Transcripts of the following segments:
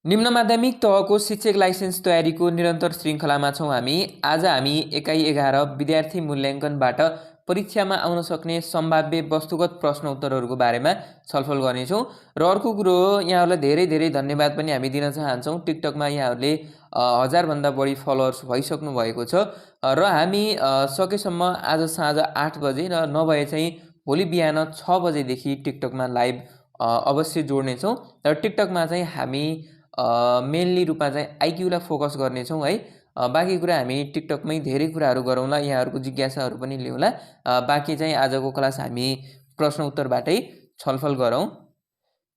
निम्न माध्यमिक तहको शिक्षक लाइसेन्स तयारीको निरन्तर श्रृङ्खलामा छौँ हामी। आज हामी एकाइ 11 विद्यार्थी मूल्याङ्कनबाट परीक्षामा आउन सक्ने सम्भाव्य वस्तुगत प्रश्न उत्तरहरूको बारेमा छलफल गर्नेछौँ। र अर्को कुरो हो, यहाँहरूलाई धेरै धेरै धन्यवाद पनि हामी दिन चाहन्छौँ। टिकटकमा यहाँहरूले 1000भन्दा बढी फलोवर्स भइसक्नु भएको छ र हामी सकेसम्म आज साँझ 8 बजे र नभए चाहिँ भोलि बिहान 6 बजेदेखि टिकटकमा लाइभ अवश्य जोड्नेछौँ। र टिकटकमा चाहिँ हामी मेनली रूपमा चाहिँ आइक्यूलाई फोकस गर्नेछौँ है। बाँकी कुरा हामी टिकटकमै धेरै कुराहरू गरौँला, यहाँहरूको जिज्ञासाहरू पनि ल्याउँला। बाँकी चाहिँ आजको क्लास हामी प्रश्न उत्तरबाटै छलफल गरौँ।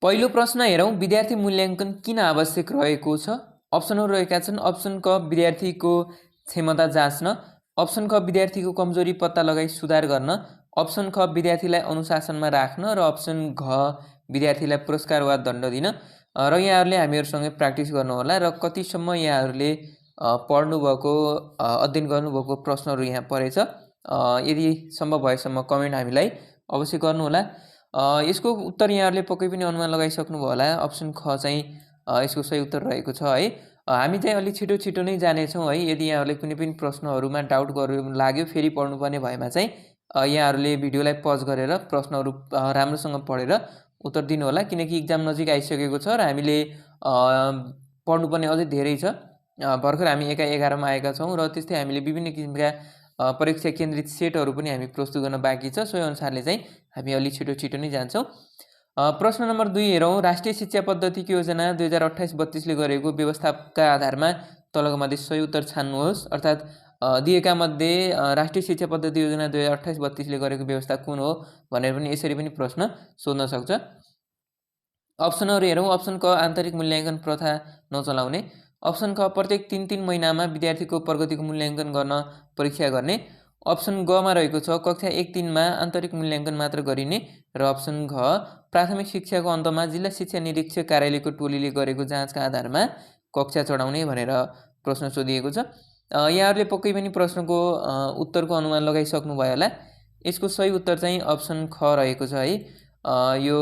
पहिलो प्रश्न हेरौँ, विद्यार्थी मूल्याङ्कन किन आवश्यक रहेको छ? अप्सनहरू रहेका छन्। अप्सन क, विद्यार्थीको क्षमता जाँच्न। अप्सन ख, विद्यार्थीको कमजोरी पत्ता लगाई सुधार गर्न। अप्सन ख, विद्यार्थीलाई अनुशासनमा राख्न। र अप्सन घ, विद्यार्थीलाई पुरस्कार वा दण्ड दिन। र यहाँहरूले हामीहरूसँगै प्र्याक्टिस गर्नुहोला र कतिसम्म यहाँहरूले पढ्नुभएको अध्ययन गर्नुभएको प्रश्नहरू यहाँ परेछ यदि सम्भव भएसम्म कमेन्ट हामीलाई अवश्य गर्नुहोला। यसको उत्तर यहाँहरूले पक्कै पनि अनुमान लगाइसक्नुभयो होला। अप्सन ख चाहिँ यसको सही उत्तर रहेको छ है। हामी चाहिँ अलिक छिटो छिटो नै जानेछौँ है। यदि यहाँहरूले कुनै पनि प्रश्नहरूमा डाउट लाग्यो, फेरि पढ्नुपर्ने भएमा चाहिँ यहाँहरूले भिडियोलाई पज गरेर प्रश्नहरू राम्रोसँग पढेर उत्तर दिनु होला, किनकि इक्जाम नजिक आइसकेको छ र हामीले पढ्नुपर्ने अझै धेरै छ। भर्खर हामी एकाइ 11 मा आएका छौँ र त्यस्तै हामीले विभिन्न किसिमका परीक्षा केन्द्रित सेटहरू पनि हामी प्रस्तुत गर्न बाँकी छ। सोही अनुसारले चाहिँ हामी अलि छिटो छिटो नै जान्छौँ। प्रश्न नम्बर 2 हेरौँ, राष्ट्रिय शिक्षा पद्धतिको योजना 2028-32ले गरेको व्यवस्थाका आधारमा तलका मध्ये सही उत्तर छान्नुहोस्। अर्थात् दिएका मध्ये राष्ट्रिय शिक्षा पद्धति योजना 2028-32ले गरेको व्यवस्था कुन हो भनेर पनि यसरी पनि प्रश्न सोध्न सक्छ। अप्सनहरू हेरौँ। अप्सन क, आन्तरिक मूल्याङ्कन प्रथा नचलाउने। अप्सन ख, प्रत्येक 3-3 महिनामा विद्यार्थीको प्रगतिको मूल्याङ्कन गर्न परीक्षा गर्ने। अप्सन गमा रहेको छ, कक्षा 1-3 मा आन्तरिक मूल्याङ्कन मात्र गरिने। र अप्सन घ, प्राथमिक शिक्षाको अन्तमा जिल्ला शिक्षा निरीक्षक कार्यालयको टोलीले गरेको जाँचका आधारमा कक्षा चढाउने भनेर प्रश्न सोधिएको छ। यहाँहरूले पक्कै पनि प्रश्नको उत्तरको अनुमान लगाइसक्नुभयो होला। यसको सही उत्तर चाहिँ अप्सन ख रहेको छ है। यो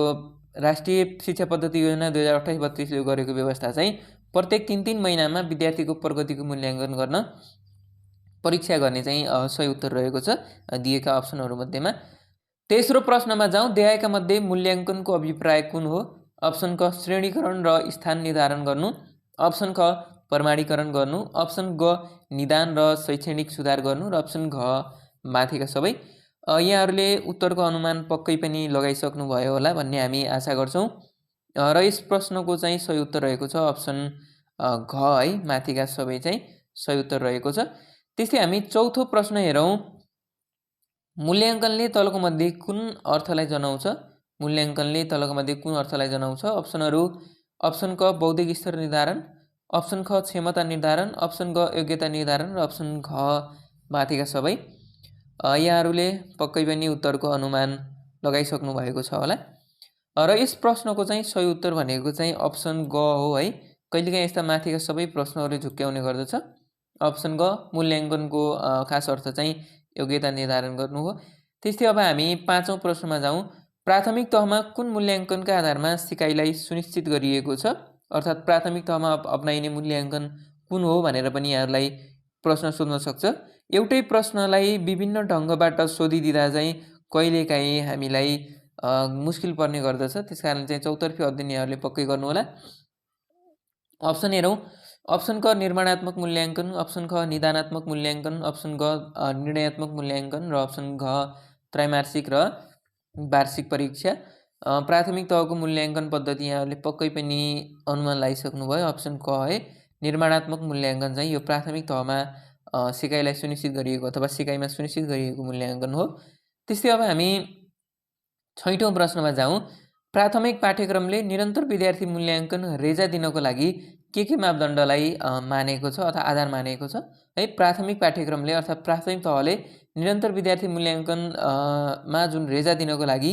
राष्ट्रिय शिक्षा पद्धति योजना 2028-32ले गरेको व्यवस्था चाहिँ प्रत्येक 3-3 महिनामा विद्यार्थीको प्रगतिको मूल्याङ्कन गर्न परीक्षा गर्ने चाहिँ सही उत्तर रहेको छ दिएका अप्सनहरूमध्येमा। तेस्रो प्रश्नमा जाउँ, देखाएका मध्ये मूल्याङ्कनको अभिप्राय कुन हो? अप्सन क, श्रेणीकरण र स्थान निर्धारण गर्नु। अप्सन ख, प्रमाणीकरण गर्नु। अप्सन ग, निदान र शैक्षणिक सुधार गर्नु। र अप्सन घ, माथिका सबै। यहाँहरूले उत्तरको अनुमान पक्कै पनि लगाइसक्नुभयो होला भन्ने हामी आशा गर्छौँ। र यस प्रश्नको चाहिँ सही उत्तर रहेको छ अप्सन घ है, माथिका सबै चाहिँ सही उत्तर रहेको छ। त्यस्तै हामी चौथो प्रश्न हेरौँ, मूल्याङ्कनले तलको मध्ये कुन अर्थलाई जनाउँछ? मूल्याङ्कनले तलको मध्ये कुन अर्थलाई जनाउँछ? अप्सनहरू, अप्सन क, बौद्धिक स्तर निर्धारण। अप्सन ख, क्षमता निर्धारण। अप्सन ग, योग्यता निर्धारण। र अप्सन घ, माथिका सबै। यहाँहरूले पक्कै पनि उत्तरको अनुमान लगाइसक्नु भएको छ होला। र यस प्रश्नको चाहिँ सही उत्तर भनेको चाहिँ अप्सन ग हो है। कहिलेकाहीँ यस्ता माथिका सबै प्रश्नहरूले झुक्क्याउने गर्दछ। अप्सन ग, मूल्याङ्कनको खास अर्थ चाहिँ योग्यता निर्धारण गर्नु हो। त्यस्तै अब हामी 5औँ प्रश्नमा जाउँ, प्राथमिक तहमा कुन मूल्याङ्कनका आधारमा सिकाइलाई सुनिश्चित गरिएको छ? अर्थात् प्राथमिक तहमा अपनाइने मूल्याङ्कन कुन हो भनेर पनि यहाँहरूलाई प्रश्न सोध्न सक्छ। एउटै प्रश्नलाई विभिन्न ढङ्गबाट सोधिदिँदा चाहिँ कहिलेकाहीँ हामीलाई मुस्किल पर्ने गर्दछ। त्यसकारण चाहिँ चौतर्फी अध्ययन यहाँहरूले पक्कै गर्नुहोला। अप्सन हेरौँ, अप्सन क, निर्माणात्मक मूल्याङ्कन। अप्सन ख, निदानात्मक मूल्याङ्कन। अप्सन ग, निर्णयात्मक मूल्याङ्कन। र अप्सन घ, त्रैमासिक र वार्षिक परीक्षा। प्राथमिक तहको मूल्याङ्कन पद्धति यहाँहरूले पक्कै पनि अनुमान लगाइसक्नुभयो, अप्सन क है। निर्माणात्मक मूल्याङ्कन चाहिँ यो प्राथमिक तहमा सिकाइलाई सुनिश्चित गरिएको अथवा सिकाइमा सुनिश्चित गरिएको मूल्याङ्कन हो। त्यस्तै अब हामी 6औँ प्रश्नमा जाउँ, प्राथमिक पाठ्यक्रमले निरन्तर विद्यार्थी मूल्याङ्कन रेजा दिनको लागि के मापदण्डलाई मानेको छ अथवा आधार मानेको छ है? प्राथमिक पाठ्यक्रमले अर्थात् प्राथमिक तहले निरन्तर विद्यार्थी मूल्याङ्कन मा जुन रेजा दिनको लागि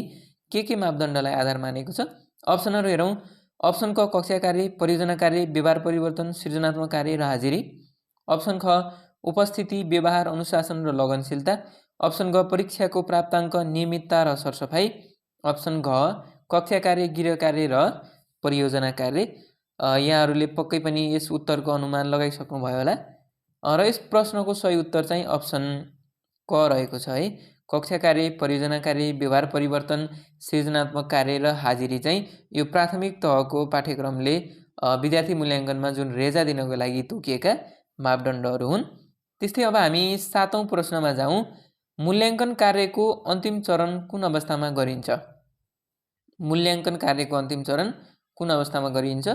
के मापदण्डलाई आधार मानेको छ? अप्सनहरू हेरौँ। अप्सन क, कक्षा कार्य, परियोजना कार्य, व्यवहार परिवर्तन, सृजनात्मक कार्य र हाजिरी। अप्सन ख, उपस्थिति, व्यवहार, अनुशासन र लगनशीलता। अप्सन ग, परीक्षाको प्राप्ताङ्क, नियमितता र सरसफाइ। अप्सन घ, कक्षा कार्य, गृह कार्य र परियोजना कार्य। यहाँहरूले पक्कै पनि यस उत्तरको अनुमान लगाइसक्नुभयो होला। र यस प्रश्नको सही उत्तर चाहिँ अप्सन क रहेको छ है। कक्षा कार्य, परियोजना कार्य, व्यवहार परिवर्तन, सृजनात्मक कार्य र हाजिरी चाहिँ यो प्राथमिक तहको पाठ्यक्रमले विद्यार्थी मूल्याङ्कनमा जुन रेजा दिनको लागि तोकिएका मापदण्डहरू हुन्। त्यस्तै अब हामी 7औं प्रश्नमा जाउँ। मूल्याङ्कन कार्यको अन्तिम चरण कुन अवस्थामा गरिन्छ? मूल्याङ्कन कार्यको अन्तिम चरण कुन अवस्थामा गरिन्छ?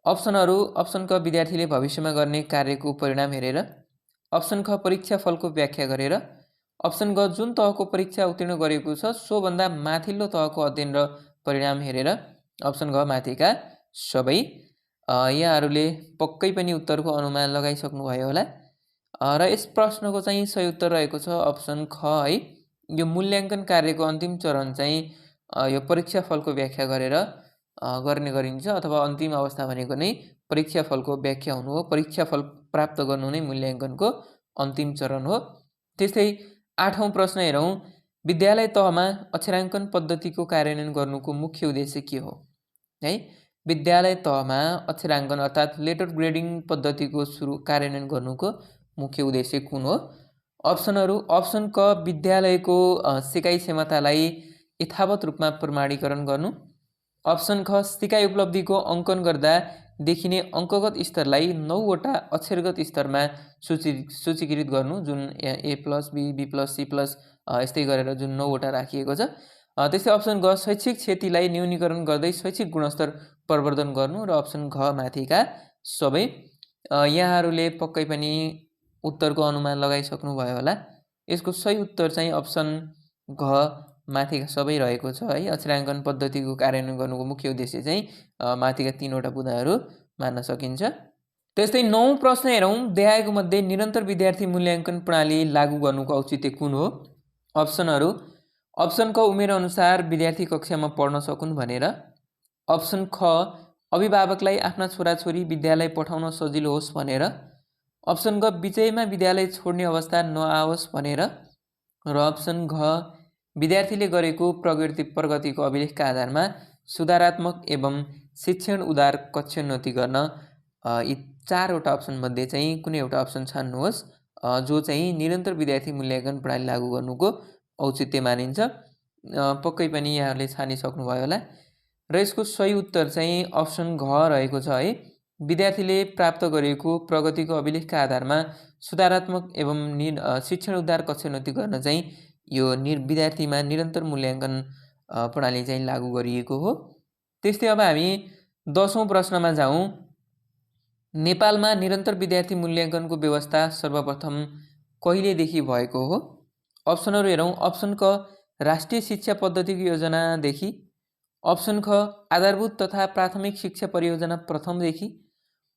अप्सनहरू: अप्सन क विद्यार्थीले भविष्यमा गर्ने कार्यको परिणाम हेरेर। अप्सन ख परीक्षा फलको व्याख्या गरेर। अप्सन ग जुन तहको परीक्षा उत्तीर्ण गरेको छ सोभन्दा माथिल्लो तहको अध्ययन र परिणाम हेरेर। अप्सन घ माथिका सबै। यहाँहरूले पक्कै पनि उत्तरको अनुमान लगाइसक्नुभयो होला। र यस प्रश्नको चाहिँ सही उत्तर रहेको छ अप्सन ख है। यो मूल्याङ्कन कार्यको अन्तिम चरण चाहिँ यो परीक्षा फलको व्याख्या गरेर गर्ने गरिन्छ, अथवा अन्तिम अवस्था भनेको नै परीक्षा फलको व्याख्या हुनु हो। परीक्षा फल प्राप्त गर्नु नै मूल्याङ्कनको अन्तिम चरण हो। त्यस्तै 8औं प्रश्न हेरौँ। विद्यालय तहमा अक्षराङ्कन पद्धतिको कार्यान्वयन गर्नुको मुख्य उद्देश्य के हो? है, विद्यालय तहमा अक्षराङ्कन अर्थात् लेटर ग्रेडिङ पद्धतिको कार्यान्वयन गर्नुको मुख्य उद्देश्य कुन हो? अप्सनहरू: अप्सन क विद्यालयको सिकाइ क्षमतालाई यथावत रूपमा प्रमाणीकरण गर्नु। अप्सन ख सिकाइ उपलब्धिको अङ्कन गर्दा देखिने अङ्कगत स्तरलाई 9 वटा अक्षरगत स्तरमा सूचीकृत गर्नु, जुन A+, B, B+, C+, यस्तै गरेर जुन 9 वटा राखिएको छ। त्यस्तै अप्सन ग शैक्षिक क्षतिलाई न्यूनीकरण गर्दै शैक्षिक गुणस्तर प्रवर्धन गर्नु। र अप्सन घ माथिका सबै। यहाँहरूले पक्कै पनि उत्तरको अनुमान लगाइसक्नुभयो होला। यसको सही उत्तर चाहिँ अप्सन घ माथिका सबै रहेको छ है। अक्षराङ्कन पद्धतिको कार्यान्वयन गर्नुको मुख्य उद्देश्य चाहिँ माथिका 3वटा बुँदाहरू मान्न सकिन्छ। त्यस्तै 9औं प्रश्न हेरौँ। देखाएको मध्ये निरन्तर विद्यार्थी मूल्याङ्कन प्रणाली लागू गर्नुको औचित्य कुन हो? अप्सनहरू: अप्सन क उमेर अनुसार विद्यार्थी कक्षामा पढ्न सकुन् भनेर। अप्सन ख अभिभावकलाई आफ्ना छोराछोरी विद्यालय पठाउन सजिलो होस् भनेर। अप्सन ग बिचैमा विद्यालय छोड्ने अवस्था नआओस् भनेर। र अप्सन घ विद्यार्थीले गरेको प्रगतिको अभिलेखका आधारमा सुधारात्मक एवं शिक्षण उदार कक्षोन्नति गर्न। यी 4वटा अप्सन मध्ये चाहिँ कुनै एउटा अप्सन छान्नुहोस् जो चाहिँ निरन्तर विद्यार्थी मूल्याङ्कन प्रणाली लागू गर्नुको औचित्य मानिन्छ। पक्कै पनि यहाँहरूले छानिसक्नुभयो होला। र यसको सही उत्तर चाहिँ अप्सन घ रहेको छ है। विद्यार्थीले प्राप्त गरेको प्रगतिको अभिलेखका आधारमा सुधारात्मक एवं शिक्षण उद्धार कक्षोन्नति गर्न चाहिँ यो विद्यार्थीमा निरन्तर मूल्याङ्कन प्रणाली चाहिँ लागू गरिएको हो। त्यस्तै अब हामी 10औं प्रश्नमा जाउँ। नेपालमा निरन्तर विद्यार्थी मूल्याङ्कनको व्यवस्था सर्वप्रथम कहिलेदेखि भएको हो? अप्सनहरू हेरौँ। अप्सन क राष्ट्रिय शिक्षा पद्धतिको योजनादेखि। अप्सन ख आधारभूत तथा प्राथमिक शिक्षा परियोजना प्रथमदेखि।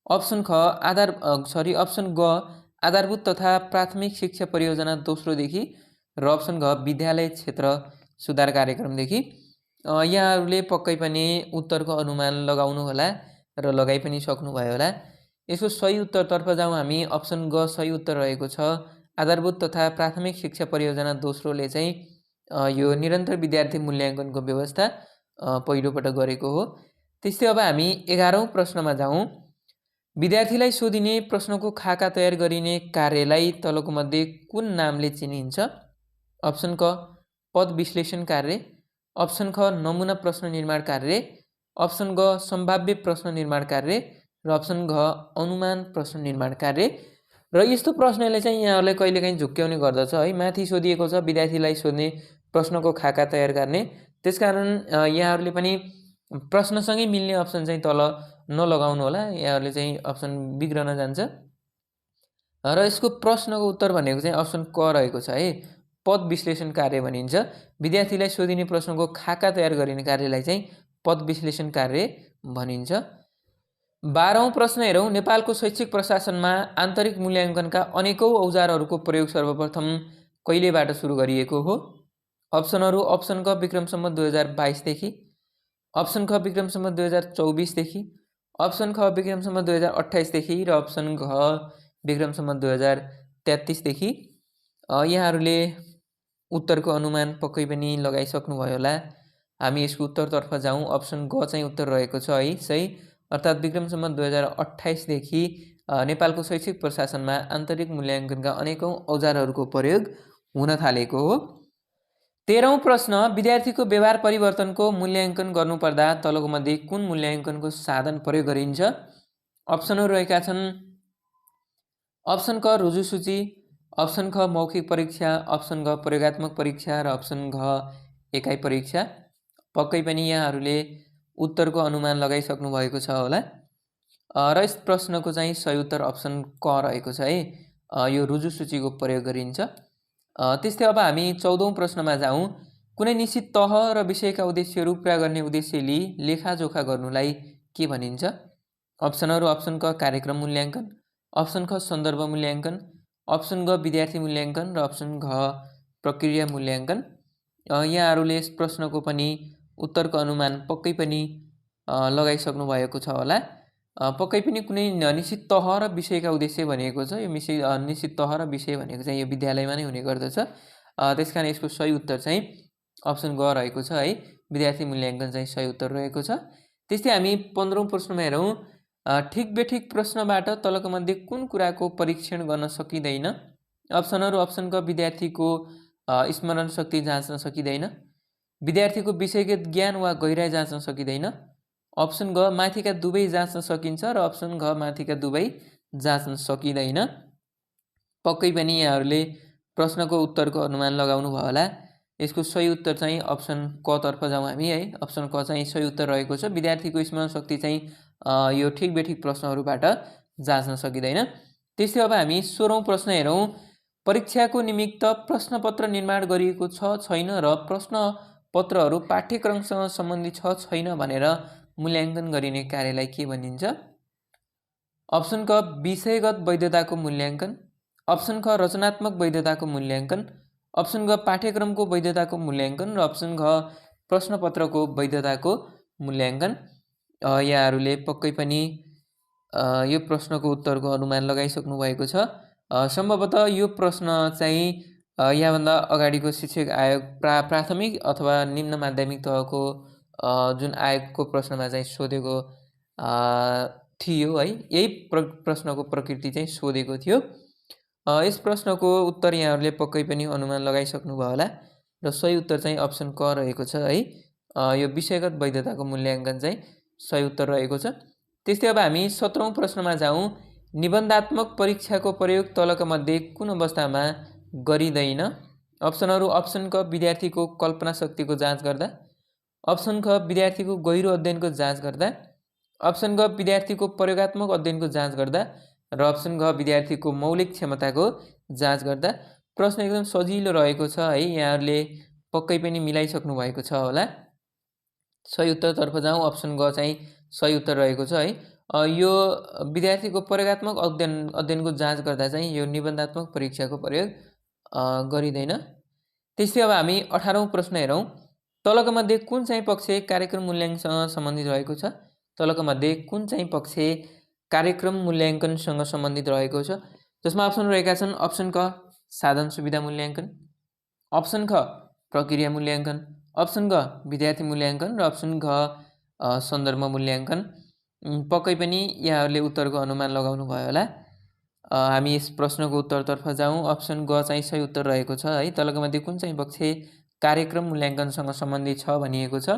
अप्सन ग आधारभूत तथा प्राथमिक शिक्षा परियोजना दोस्रोदेखि। र अप्सन घ विद्यालय क्षेत्र सुधार कार्यक्रमदेखि। यहाँहरूले पक्कै पनि उत्तरको अनुमान लगाउनु होला र लगाइ पनि सक्नुभयो होला। यसको सही उत्तरतर्फ जाउँ हामी। अप्सन ग सही उत्तर रहेको छ। आधारभूत तथा प्राथमिक शिक्षा परियोजना दोस्रोले चाहिँ यो निरन्तर विद्यार्थी मूल्याङ्कनको व्यवस्था पहिलोपटक गरेको हो। त्यस्तै अब हामी 11औं प्रश्नमा जाउँ। विद्यार्थीलाई सोधिने प्रश्नको खाका तयार गरिने कार्यलाई तलको मध्ये कुन नामले चिनिन्छ? अप्सन क पद विश्लेषण कार्य। अप्सन ख नमुना प्रश्न निर्माण कार्य। अप्सन ग सम्भाव्य प्रश्न निर्माण कार्य। र अप्सन घ अनुमान प्रश्न निर्माण कार्य। र यस्तो प्रश्नले चाहिँ यहाँहरूलाई कहिलेकाहीँ झुक्क्याउने गर्दछ है। माथि सोधिएको छ विद्यार्थीलाई सोध्ने प्रश्नको खाका तयार गर्ने, त्यसकारण यहाँहरूले पनि प्रश्नसँगै मिल्ने अप्सन चाहिँ तल नलगाउनु होला। यहाँहरूले चाहिँ अप्सन बिग्रन जान्छ। र यसको प्रश्नको उत्तर भनेको चाहिँ अप्सन क रहेको छ है। पद विश्लेषण कार्य भनिन्छ। विद्यार्थीलाई सोधिने प्रश्नको खाका तयार गरिने कार्यलाई चाहिँ पद विश्लेषण कार्य भनिन्छ। 12औं प्रश्न हेरौँ। नेपालको शैक्षिक प्रशासनमा आन्तरिक मूल्याङ्कनका अनेकौं औजारहरूको प्रयोग सर्वप्रथम कहिलेबाट सुरु गरिएको हो? अप्सनहरू: अप्सन क विक्रम सम्वत 2022 देखि। अप्सन ख विक्रम सम्वत 2024 देखि। अप्सन ख विक्रम सम्वत 2028 देखि। र अप्सन घ विक्रम सम्वत 2033 देखि। यहाँहरूले उत्तरको अनुमान पक्कै पनि लगाइसक्नुभयो होला। हामी यसको उत्तरतर्फ जाउँ। अप्सन ग चाहिँ उत्तर रहेको छ है सही। अर्थात् विक्रम सम्वत 2028 देखि नेपालको शैक्षिक प्रशासनमा आन्तरिक मूल्याङ्कनका अनेकौं औजारहरूको प्रयोग हुन थालेको हो। 13औं प्रश्न, विद्यार्थीको व्यवहार परिवर्तनको मूल्याङ्कन गर्नुपर्दा तलको मध्ये कुन मूल्याङ्कनको साधन प्रयोग गरिन्छ? अप्सनहरू रहेका छन् अप्सन क रुजु सूची, अप्सन ख मौखिक परीक्षा, अप्सन घ प्रयोगात्मक परीक्षा र अप्सन घ एकाइ परीक्षा। पक्कै पनि यहाँहरूले उत्तरको अनुमान लगाइसक्नु भएको छ होला र यस प्रश्नको चाहिँ सही उत्तर अप्सन क रहेको छ है। यो रुजु सूचीको प्रयोग गरिन्छ। त्यस्तै अब हामी 14औं प्रश्नमा जाउँ। कुनै निश्चित तह र विषयका उद्देश्यहरू पुरा गर्ने उद्देश्यले लेखाजोखा गर्नुलाई के भनिन्छ? अप्सनहरू अप्सन क कार्यक्रम मूल्याङ्कन, अप्सन ख सन्दर्भ मूल्याङ्कन, अप्सन ग विद्यार्थी मूल्याङ्कन र अप्सन घ प्रक्रिया मूल्याङ्कन। यहाँहरूले यस प्रश्नको पनि उत्तरको अनुमान पक्कै पनि लगाइसक्नु भएको छ होला। पक्कै पनि कुनै निश्चित तह र विषयका उद्देश्य भनेको छ। यो निश्चित तह र विषय भनेको चाहिँ यो विद्यालयमा नै हुने गर्दछ। त्यसकारण यसको सही उत्तर चाहिँ अप्सन ग रहेको छ है। विद्यार्थी मूल्याङ्कन चाहिँ सही उत्तर रहेको छ। त्यस्तै हामी 15औं प्रश्नमा हेरौँ। ठिक बेठिक प्रश्नबाट तलको मध्ये कुन कुराको परीक्षण गर्न सकिँदैन? अप्सनहरू अप्सन क विद्यार्थीको स्मरण शक्ति जाँच्न सकिँदैन, विद्यार्थीको विषयगत ज्ञान वा गहिराई जाँच्न सकिँदैन, अप्सन घ माथिका दुवै जाँच्न सकिन्छ र अप्सन घ माथिका दुवै जाँच्न सकिँदैन। पक्कै पनि यहाँहरूले प्रश्नको उत्तरको अनुमान लगाउनु भयो होला। यसको सही उत्तर चाहिँ अप्सन क तर्फ जाउँ हामी है। अप्सन क चाहिँ सही उत्तर रहेको छ। विद्यार्थीको स्मरण शक्ति चाहिँ यो ठिक बेठिक प्रश्नहरूबाट जाँच्न सकिँदैन। त्यस्तै अब हामी 16औं प्रश्न हेरौँ। परीक्षाको निमित्त प्रश्नपत्र निर्माण गरिएको छ छैन र प्रश्नपत्रहरू पाठ्यक्रमसँग सम्बन्धित छ छैन भनेर मूल्याङ्कन गरिने कार्यलाई के भनिन्छ? अप्सन क विषयगत वैधताको मूल्याङ्कन, अप्सन ख रचनात्मक वैधताको मूल्याङ्कन, अप्सन ग पाठ्यक्रमको वैधताको मूल्याङ्कन र अप्सन घ प्रश्नपत्रको वैधताको मूल्याङ्कन। यहाँहरूले पक्कै पनि यो प्रश्नको उत्तरको अनुमान लगाइसक्नु भएको छ। सम्भवतः यो प्रश्न चाहिँ यहाँभन्दा अगाडिको शिक्षक आयोग प्राथमिक अथवा निम्न माध्यमिक तहको जुन आयोगको प्रश्नमा चाहिँ सोधेको थियो है। यही प्रश्नको प्रकृति चाहिँ सोधेको थियो। यस प्रश्नको उत्तर यहाँहरूले पक्कै पनि अनुमान लगाइसक्नु भयो होला र सही उत्तर चाहिँ अप्सन क रहेको छ है। यो विषयगत वैधताको मूल्याङ्कन चाहिँ सही उत्तर रहेको छ। त्यस्तै अब हामी 17औं प्रश्नमा जाउँ। निबन्धात्मक परीक्षाको प्रयोग तलका मध्ये कुन अवस्थामा गरिँदैन? अप्सनहरू अप्सन क विद्यार्थीको कल्पना शक्तिको जाँच गर्दा, अप्सन ख विद्यार्थीको गहिरो अध्ययनको जाँच गर्दा, अप्सन ग विद्यार्थीको प्रयोगात्मक अध्ययनको जाँच गर्दा र अप्सन घ विद्यार्थीको मौलिक क्षमताको जाँच गर्दा। प्रश्न एकदम सजिलो रहेको छ है। यहाँहरूले पक्कै पनि मिलाइसक्नु भएको छ होला। सही उत्तरतर्फ जाउँ। अप्सन ग चाहिँ सही उत्तर रहेको छ है। यो विद्यार्थीको प्रयोगात्मक अध्ययनको जाँच गर्दा चाहिँ यो निबन्धात्मक परीक्षाको प्रयोग गरिँदैन। त्यस्तै अब हामी 18औं प्रश्न हेरौँ। तलका मध्ये कुन चाहिँ पक्ष कार्यक्रम मूल्याङ्कनसँग सम्बन्धित रहेको छ? तलका मध्ये कुन चाहिँ पक्ष कार्यक्रम मूल्याङ्कनसँग सम्बन्धित रहेको छ? जसमा अप्सन रहेका छन् अप्सन क साधन सुविधा मूल्याङ्कन, अप्सन ख प्रक्रिया मूल्याङ्कन, अप्सन ग विद्यार्थी मूल्याङ्कन र अप्सन घ सन्दर्भ मूल्याङ्कन। पक्कै पनि यहाँहरूले उत्तरको अनुमान लगाउनु भयो होला। हामी यस प्रश्नको उत्तरतर्फ जाउँ। अप्सन ग चाहिँ सही उत्तर रहेको छ है। तलका मध्ये कुन चाहिँ पक्ष कार्यक्रम मूल्याङ्कनसँग सम्बन्धित छ भनिएको छ?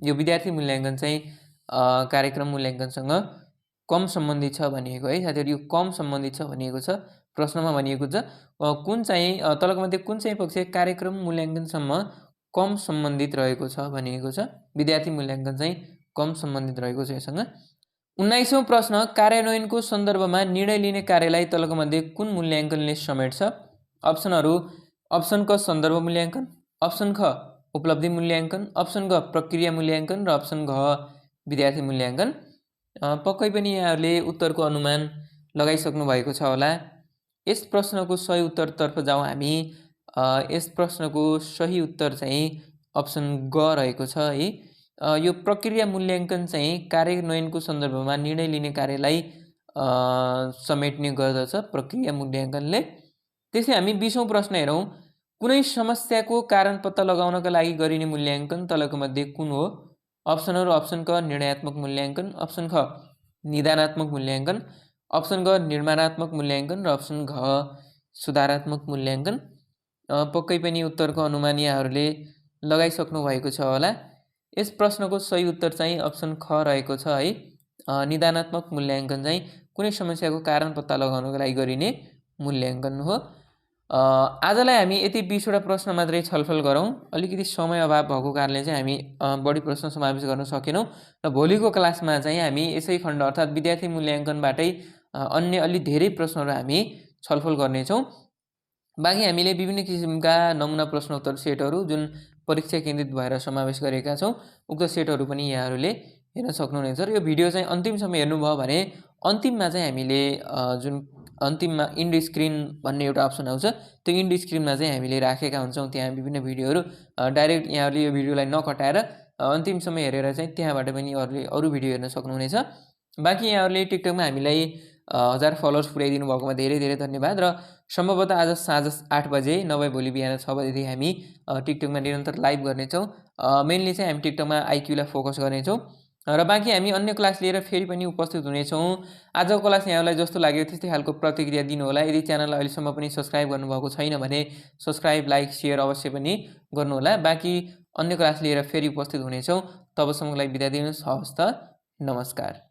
यो विद्यार्थी मूल्याङ्कन चाहिँ कार्यक्रम मूल्याङ्कनसँग कम सम्बन्धित छ भनिएको है साथीहरू। यो कम सम्बन्धित छ भनिएको छ। प्रश्नमा भनिएको छ कुन चाहिँ तलका मध्ये कुन चाहिँ पक्ष कार्यक्रम मूल्याङ्कनसम्म कम सम्बन्धित रहेको छ भनिएको छ। विद्यार्थी मूल्याङ्कन चाहिँ कम सम्बन्धित रहेको छ यससँग। 19औं प्रश्न। कार्यान्वयनको सन्दर्भमा निर्णय लिने कार्यलाई तलका मध्ये कुन मूल्याङ्कनले समेट्छ? अप्सनहरू अप्सन क सन्दर्भ मूल्याङ्कन, अप्सन ख उपलब्धि मूल्याङ्कन, अप्सन ग प्रक्रिया मूल्याङ्कन र अप्सन घ विद्यार्थी मूल्याङ्कन। पक्कै पनि यहाँहरूले उत्तरको अनुमान लगाइसक्नु भएको छ होला। यस प्रश्नको सही उत्तरतर्फ जाउँ हामी। यस प्रश्नको सही उत्तर चाहिँ अप्सन ग रहेको छ है। यो प्रक्रिया मूल्याङ्कन चाहिँ कार्यान्वयनको सन्दर्भमा निर्णय लिने कार्यलाई समेट्ने गर्दछ प्रक्रिया मूल्याङ्कनले। त्यसै हामी 20औं प्रश्न हेरौँ। कुनै समस्याको कारण पत्ता लगाउनका लागि गरिने मूल्याङ्कन तलको मध्ये कुन हो? अप्सनहरू अप्सन क निर्णयात्मक मूल्याङ्कन, अप्सन ख निदानात्मक मूल्याङ्कन, अप्सन ग निर्माणात्मक मूल्याङ्कन र अप्सन घ सुधारात्मक मूल्याङ्कन। पक्कै पनि उत्तरको अनुमान यहाँहरूले लगाइसक्नु भएको छ होला। यस प्रश्नको सही उत्तर चाहिँ अप्सन ख रहेको छ है। निदानात्मक मूल्याङ्कन चाहिँ कुनै समस्याको कारण पत्ता लगाउनको लागि गरिने मूल्याङ्कन हो। आजलाई हामी यति 20वटा प्रश्न मात्रै छलफल गरौँ। अलिकति समय अभाव भएको कारणले चाहिँ हामी बढी प्रश्न समावेश गर्न सकेनौँ र भोलिको क्लासमा चाहिँ हामी यसै खण्ड अर्थात् विद्यार्थी मूल्याङ्कनबाटै अन्य अलि धेरै प्रश्नहरू हामी छलफल गर्नेछौँ। बाँकी हामीले विभिन्न किसिमका नमुना प्रश्नोत्तर सेटहरू जुन परीक्षा केन्द्रित भएर समावेश गरेका छौँ, उक्त सेटहरू पनि यहाँहरूले हेर्न सक्नुहुनेछ। र यो भिडियो चाहिँ अन्तिमसम्म हेर्नुभयो भने अन्तिममा चाहिँ हामीले जुन अन्तिममा इन्ड स्क्रिन भन्ने एउटा अप्सन आउँछ, त्यो इन्ड स्क्रिनमा चाहिँ हामीले राखेका हुन्छौँ त्यहाँ विभिन्न भिडियोहरू। डाइरेक्ट यहाँहरूले यो भिडियोलाई नकटाएर अन्तिमसम्म हेरेर चाहिँ त्यहाँबाट पनि अरू भिडियो हेर्न सक्नुहुनेछ। बाँकी यहाँहरूले टिकटकमा हामीलाई 1000 फलोवर्स पुर्याइदिनु भएकोमा धेरै धेरै धन्यवाद। र सम्भवतः आज साँझ 8 बजे नभए भोलि बिहान 6 बजेदेखि हामी टिकटकमा निरन्तर लाइभ गर्नेछौँ। मेनली चाहिँ हामी टिकटकमा आइक्यूलाई फोकस गर्नेछौँ र बाँकी हामी अन्य क्लास लिएर फेरि पनि उपस्थित हुनेछौँ। आजको क्लास यहाँलाई जस्तो लाग्यो त्यस्तै खालको प्रतिक्रिया दिनुहोला। यदि च्यानललाई अहिलेसम्म पनि सब्सक्राइब गर्नुभएको छैन भने सब्सक्राइब, लाइक, सेयर अवश्य पनि गर्नुहोला। बाँकी अन्य क्लास लिएर फेरि उपस्थित हुनेछौँ। तबसम्मको लागि बिदा दिनुहोस्। हवस् त, नमस्कार।